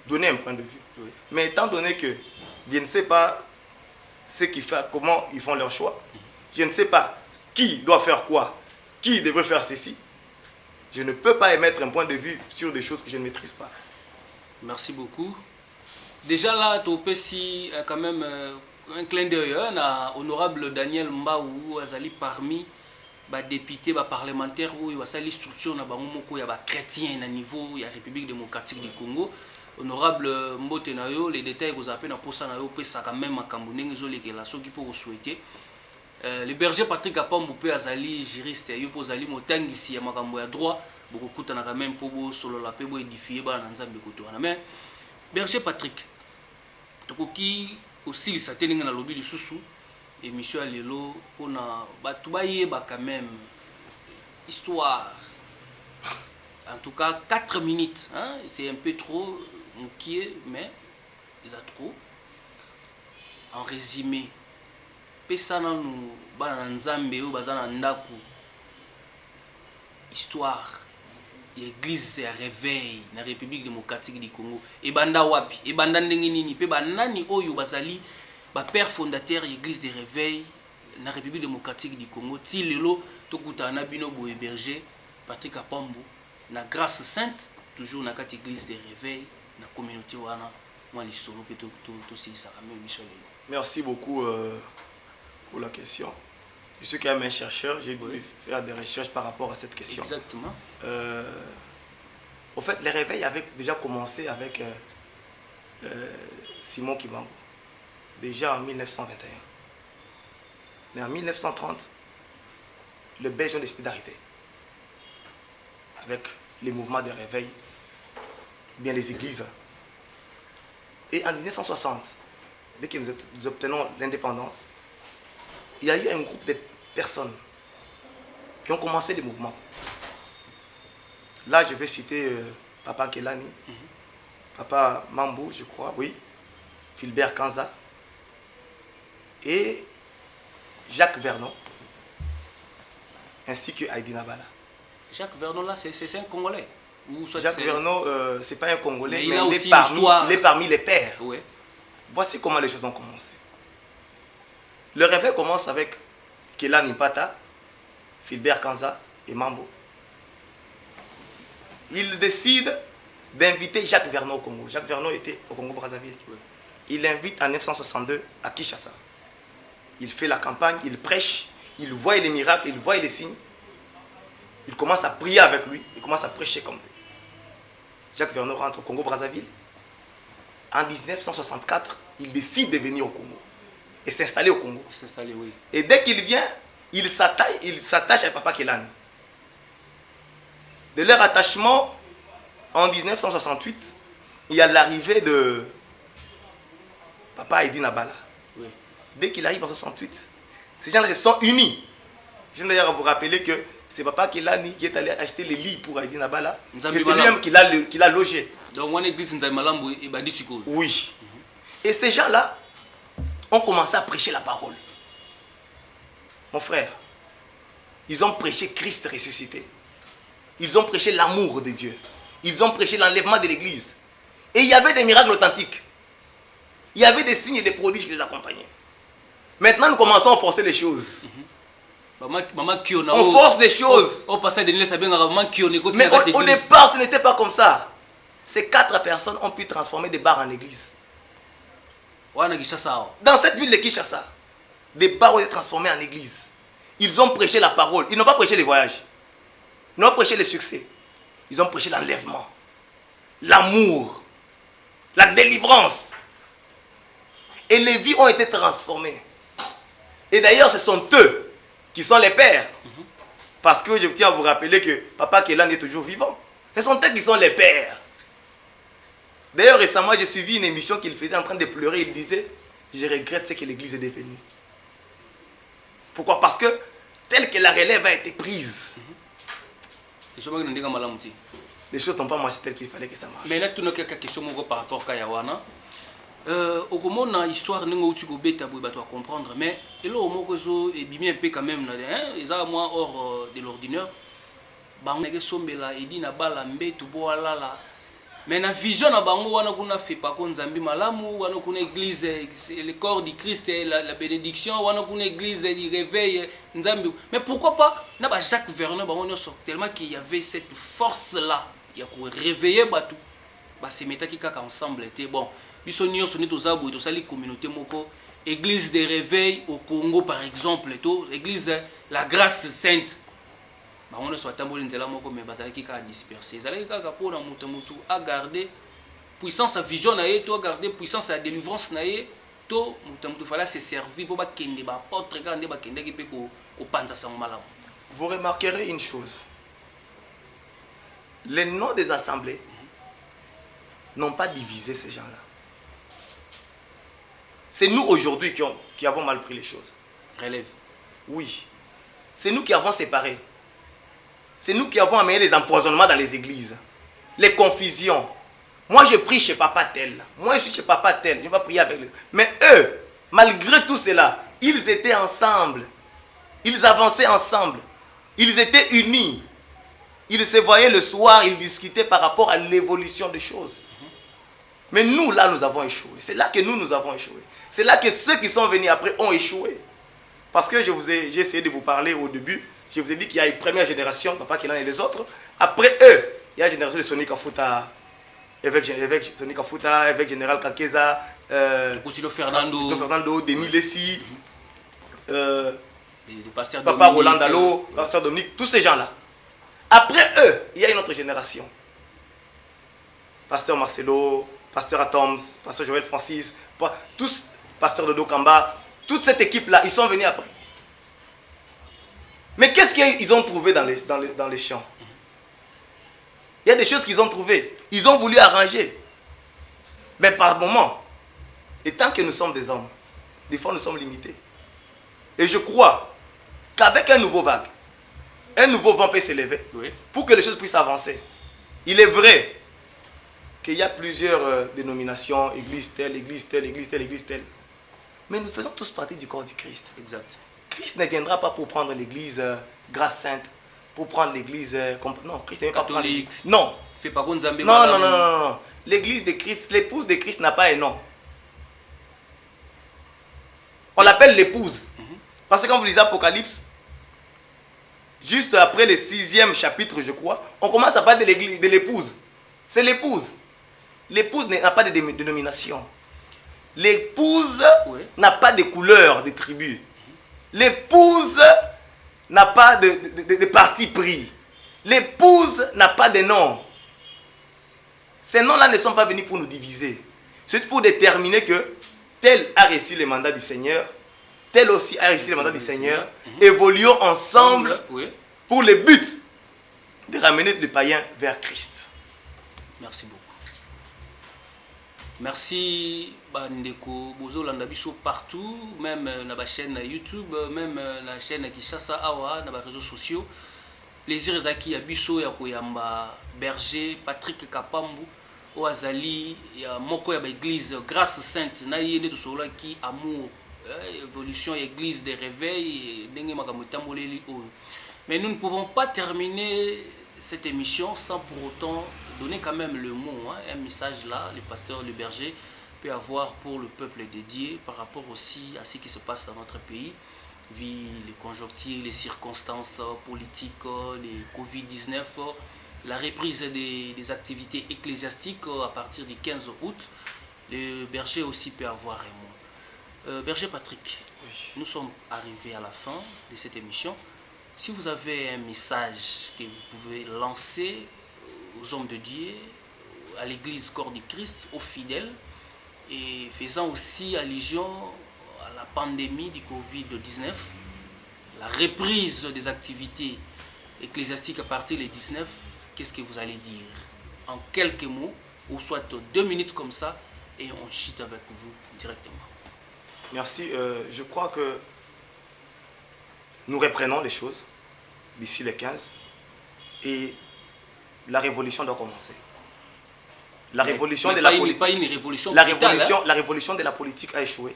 donner un point de vue. Oui. Mais étant donné que je ne sais pas comment ils font leur choix, je ne sais pas qui doit faire quoi, qui devrait faire ceci, je ne peux pas émettre un point de vue sur des choses que je ne maîtrise pas. Merci beaucoup. Déjà là, tu peux si quand même un clin d'œil à honorable Daniel Mbaou, Azali parmi les députés, les parlementaires, où il y a l'instruction de chrétiens à niveau de la République démocratique du Congo. Honorable Mbotenayo, les détails que vous avez pour ça, ça quand même à Cambounen, la chose qui peut vous souhaiter. Le berger Patrick Apambo peut azali juriste, il peut azali motangi si ya makambo ya droit, beaucoup de quand même pour solo la paix, pour édifier ba nzambe koto wana. Mais berger Patrick, tokoki aussi les satellinga na lobby lisusu émission lelo pona batu ba yeba quand même histoire. En tout cas 4 minutes, hein, c'est un peu trop moukié, mais ils a trop. En résumé, pesana nous bana nzambe ou bazana ndaku histoire l'église se réveille na République démocratique du Congo et banda wapi et banda ndenge nini pe banani oyo bazali ba père fondateur l'église de réveil na République démocratique du Congo ti lelo tokutana bino bo héberger Patrick Apambo na grâce sainte toujours na kati église de réveil na communauté wana moi l'histoire peut tout si ça même Michel. Merci beaucoup pour la question. Je suis quand même un chercheur, j'ai dû faire des recherches par rapport à cette question. Exactement. En fait, les réveils avaient déjà commencé avec Simon Kimbangu, déjà en 1921. Mais en 1930, les Belges ont décidé d'arrêter avec les mouvements de réveil, bien les églises. Et en 1960, dès que nous obtenons l'indépendance, il y a eu un groupe de personnes qui ont commencé des mouvements. Là, je vais citer Papa Kelani, Papa Mambou, je crois, oui, Philbert Kanza et Jacques Vernon, ainsi que Heidi Nabala. Jacques Vernon, là, c'est un Congolais ou Jacques Vernon, ce n'est pas un Congolais, mais il est parmi les pères. Oui. Voici comment les choses ont commencé. Le réveil commence avec Kelani Mpata, Philbert Kanza et Mambo. Il décide d'inviter Jacques Vernon au Congo. Jacques Vernon était au Congo-Brazzaville. Oui. Il l'invite en 1962 à Kinshasa. Il fait la campagne, il prêche, il voit les miracles, il voit les signes. Il commence à prier avec lui, il commence à prêcher comme lui. Jacques Vernon rentre au Congo-Brazzaville. En 1964, il décide de venir au Congo et s'installer au Congo. Oui. Et dès qu'il vient, il s'attache à Papa Kelani. De leur attachement, en 1968, il y a l'arrivée de Papa Heidi Nabala. Oui. Dès qu'il arrive en 1968, ces gens-là se sont unis. Je viens d'ailleurs à vous rappeler que C'est papa Kelani qui est allé acheter les lits pour Aïdi Nabala. Et c'est Nzambi lui-même qui l'a logé. Donc, on église Nzambi Malambo et Badi Siko. Oui. Et ces gens-là ont commencé à prêcher la parole. Mon frère, ils ont prêché Christ ressuscité. Ils ont prêché l'amour de Dieu. Ils ont prêché l'enlèvement de l'église. Et il y avait des miracles authentiques. Il y avait des signes et des prodiges qui les accompagnaient. Maintenant, nous commençons à forcer les choses. On force les choses. Mais au départ, ce n'était pas comme ça. Ces 4 personnes ont pu transformer des bars en église. Dans cette ville de Kinshasa, des bars ont été transformés en église. Ils ont prêché la parole. Ils n'ont pas prêché les voyages. Ils n'ont pas prêché les succès. Ils ont prêché l'enlèvement, l'amour, la délivrance. Et les vies ont été transformées. Et d'ailleurs, ce sont eux qui sont les pères. Parce que je tiens à vous rappeler que Papa Kelani est toujours vivant. Ce sont eux qui sont les pères. D'ailleurs, récemment, j'ai suivi une émission qu'il faisait en train de pleurer. Il disait, je regrette ce que l'église est devenue. Pourquoi? Parce que telle que la relève a été prise, les choses n'ont pas marché tel qu'il fallait que ça marche. Mais là, tu n'as qu'une question par rapport à Yawana. Au moment où l'histoire n'est pas comprendre, mais il y a un peu quand même, ils ont moins hors de l'ordinaire. Mais la vision na bango wana kuna fait pas kon Nzambi malamu wana kuna église le corps du Christ la bénédiction wana kuna église du réveil Nzambi. Mais pourquoi pas na ba Jacques Vernon bango nyonso tellement qu'il y avait cette force là il y a pour réveiller batu ba se metaki kaka ensemble était bon biso nyonso ni tozabu to sali communauté moko église de réveil au Congo par exemple to église la grâce sainte. On soit tamboli nzela moko mais bazalaki ka disperser ezalaki kaka pour na mutu a garder puissance à vision na ye to garder puissance à délivrance na ye to mutu fallait se servir pour ba kende ba apôtre ka nde ba kende ki pe ko panza sango malamu. Vous remarquerez une chose. Les noms des assemblées n'ont pas divisé ces gens-là. C'est nous aujourd'hui qui avons mal pris les choses. Relève. Oui. C'est nous qui avons séparé. C'est nous qui avons amené les empoisonnements dans les églises. Les confusions. Moi, je prie chez papa tel. Moi, je suis chez papa tel. Je ne vais pas prier avec lui. Mais eux, malgré tout cela, ils étaient ensemble. Ils avançaient ensemble. Ils étaient unis. Ils se voyaient le soir, ils discutaient par rapport à l'évolution des choses. Mais nous, là, nous avons échoué. C'est là que nous avons échoué. C'est là que ceux qui sont venus après ont échoué. Parce que j'ai essayé de vous parler au début. Je vous ai dit qu'il y a une première génération, Papa Kelani et les autres. Après eux, il y a la génération de Sonny Kafuta, évêque Sonny Kafuta, évêque général Kakeza, Fernando, Denis Lessi, Papa Roland Dalo, Pasteur Dominique, tous ces gens-là. Après eux, il y a une autre génération. Pasteur Marcelo, Pasteur Atoms, Pasteur Joël Francis, tous, Pasteur Dodo Kamba, toute cette équipe-là, ils sont venus après. Mais qu'est-ce qu'ils ont trouvé dans les champs? Il y a des choses qu'ils ont trouvées. Ils ont voulu arranger. Mais par moment, et tant que nous sommes des hommes, des fois nous sommes limités. Et je crois qu'avec un nouveau vent peut s'élever pour que les choses puissent avancer. Il est vrai qu'il y a plusieurs dénominations, église telle, église telle, église telle, église telle. Mais nous faisons tous partie du corps du Christ. Exact. Christ ne viendra pas pour prendre l'église grâce sainte, pour prendre l'église non, Christ ne vient pas prendre l'église. Non. Fais pas non. L'église de Christ, l'épouse de Christ n'a pas un nom. On l'appelle l'épouse. Parce que quand vous lisez Apocalypse, juste après le 6e chapitre, je crois, on commence à parler de l'église, de l'épouse. C'est l'épouse. L'épouse n'a pas de dénomination. L'épouse n'a pas de couleur, de tribu. L'épouse n'a pas de parti pris. L'épouse n'a pas de nom. Ces noms-là ne sont pas venus pour nous diviser. C'est pour déterminer que tel a reçu le mandat du Seigneur, tel aussi a reçu le mandat du Seigneur. Évoluons ensemble pour le but de ramener les païens vers Christ. Merci beaucoup. Merci Bandeko Bozo Landabiso partout, même dans la chaîne YouTube, même la chaîne Kinshasa Awa, dans les réseaux sociaux. plaisir ezaki ya biso ya koyamba berger Patrick Kapambu o azali ya moko ya église Grâce Sainte na yende tosolaki amour évolution église de réveil ndenge makambo tamboleli oyo. Mais nous ne pouvons pas terminer cette émission sans pour autant donner quand même le mot, un message là, le pasteur, le berger peut avoir pour le peuple dédié par rapport aussi à ce qui se passe dans notre pays, vu les conjonctures, les circonstances politiques, les Covid-19, la reprise des activités ecclésiastiques à partir du 15 août. Le berger aussi peut avoir un mot. Berger Patrick, oui. Nous sommes arrivés à la fin de cette émission. Si vous avez un message que vous pouvez lancer aux hommes de Dieu, à l'église Corps du Christ, aux fidèles, et faisant aussi allusion à la pandémie du Covid-19, la reprise des activités ecclésiastiques à partir du 19, qu'est-ce que vous allez dire? En quelques mots, ou soit 2 minutes comme ça, et on chute avec vous directement. Merci. Je crois que nous reprenons les choses d'ici les 15 et la révolution doit commencer. La révolution de la politique. Pas une révolution la brutale, révolution, la révolution de la politique a échoué.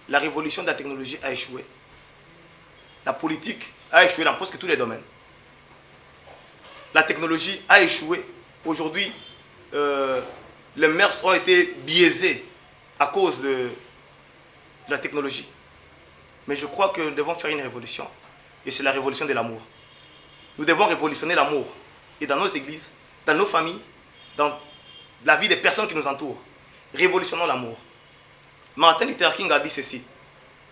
La révolution de la technologie a échoué. La politique a échoué dans presque tous les domaines. La technologie a échoué. Aujourd'hui, les mœurs ont été biaisées à cause de la technologie. Mais je crois que nous devons faire une révolution. Et c'est la révolution de l'amour. Nous devons révolutionner l'amour. Et dans nos églises, dans nos familles, dans la vie des personnes qui nous entourent. Révolutionnons l'amour. Martin Luther King a dit ceci.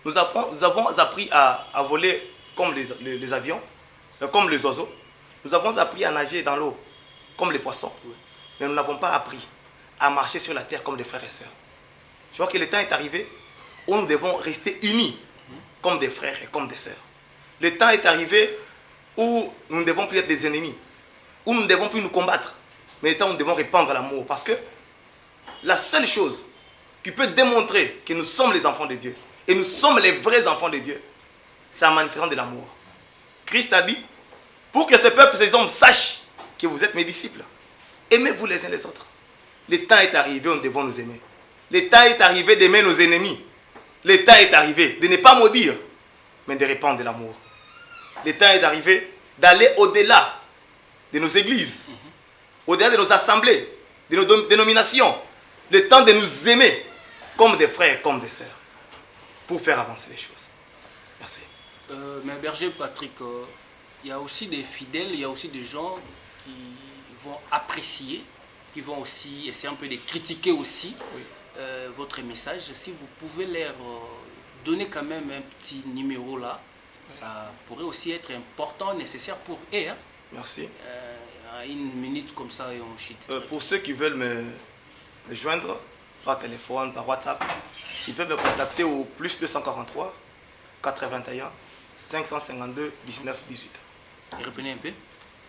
Nous avons appris à voler comme les avions, comme les oiseaux. Nous avons appris à nager dans l'eau comme les poissons. Mais nous n'avons pas appris à marcher sur la terre comme des frères et sœurs. Je crois que le temps est arrivé où nous devons rester unis comme des frères et comme des sœurs. Le temps est arrivé où nous ne devons plus être des ennemis, où nous ne devons plus nous combattre, mais le temps où nous devons répandre l'amour. Parce que la seule chose qui peut démontrer que nous sommes les enfants de Dieu, et nous sommes les vrais enfants de Dieu, c'est en manifestant de l'amour. Christ a dit, pour que ce peuple, ces hommes sachent que vous êtes mes disciples, aimez-vous les uns les autres. Le temps est arrivé où nous devons nous aimer. Le temps est arrivé d'aimer nos ennemis. Le temps est arrivé de ne pas maudire, mais de répandre de l'amour. Le temps est arrivé d'aller au-delà de nos églises, au-delà de nos assemblées, de nos dénominations. Le temps de nous aimer comme des frères, comme des sœurs, pour faire avancer les choses. Merci. Mais berger Patrick, il y a aussi des fidèles, il y a aussi des gens qui vont apprécier, qui vont aussi essayer un peu de critiquer aussi votre message. Si vous pouvez leur donner quand même un petit numéro là, ça pourrait aussi être important, nécessaire pour eux. Hein? Merci. Une minute comme ça et on chute. Pour ceux qui veulent me joindre par téléphone, par WhatsApp, ils peuvent me contacter au plus 243 81 552 19 18. Et reprenez un peu.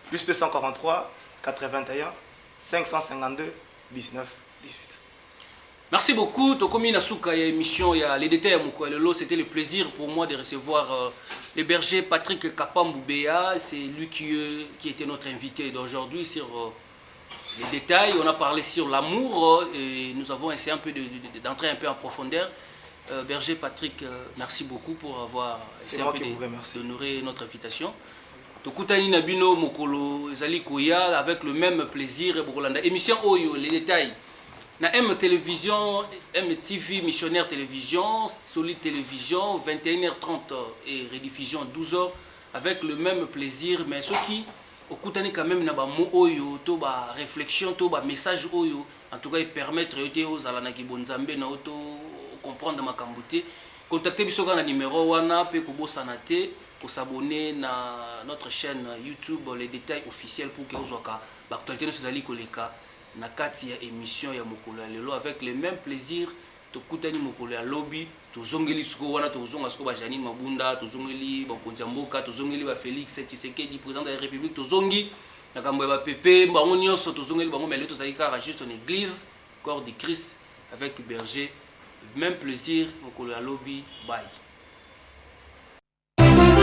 Plus 243 81 552 19 18. Merci beaucoup. Tokomi Nasuka émission les détails à Moukwalelo. C'était le plaisir pour moi de recevoir le berger Patrick Kapambu-Béa. C'est lui qui était notre invité d'aujourd'hui sur les détails. On a parlé sur l'amour et nous avons essayé un peu d'entrer un peu en profondeur. Berger Patrick, merci beaucoup pour avoir essayé un peu d'honorer notre invitation. Tokutani Nabino Mokolo Ezali Koya avec le même plaisir. Émission Oyo, les détails. Na M Télévision, MTV Missionnaire Télévision, Solid Télévision, 21h30 et rediffusion 12h avec le même plaisir. Mais ce qui, au Koutani quand même, n'a pas mot oyo, to ba réflexion, to ba message oyo. En tout cas, il permettre aux Alanaki Bonzambe na auto comprendre ma cambouté. Contactez Bisoga na numéro wana pe kubo sanate pour s'abonner na notre chaîne YouTube les détails officiels pour que vous soyez l'actualité de ces ali koleka. Na kati ya émission ya Mokolo ya lelo avec le même plaisir tokutani Mokolo ya lobby tozongeli suko wana tozonga suko ba Janine Mabunda tozongeli ba Konjamboka tozongeli ba Félix Tshisekedi président de la République tozongi na kambo ba Pepe bango nyonso tozongeli bango mais leto zalika juste en église corps du Christ avec berger même plaisir Mokolo ya lobby bye.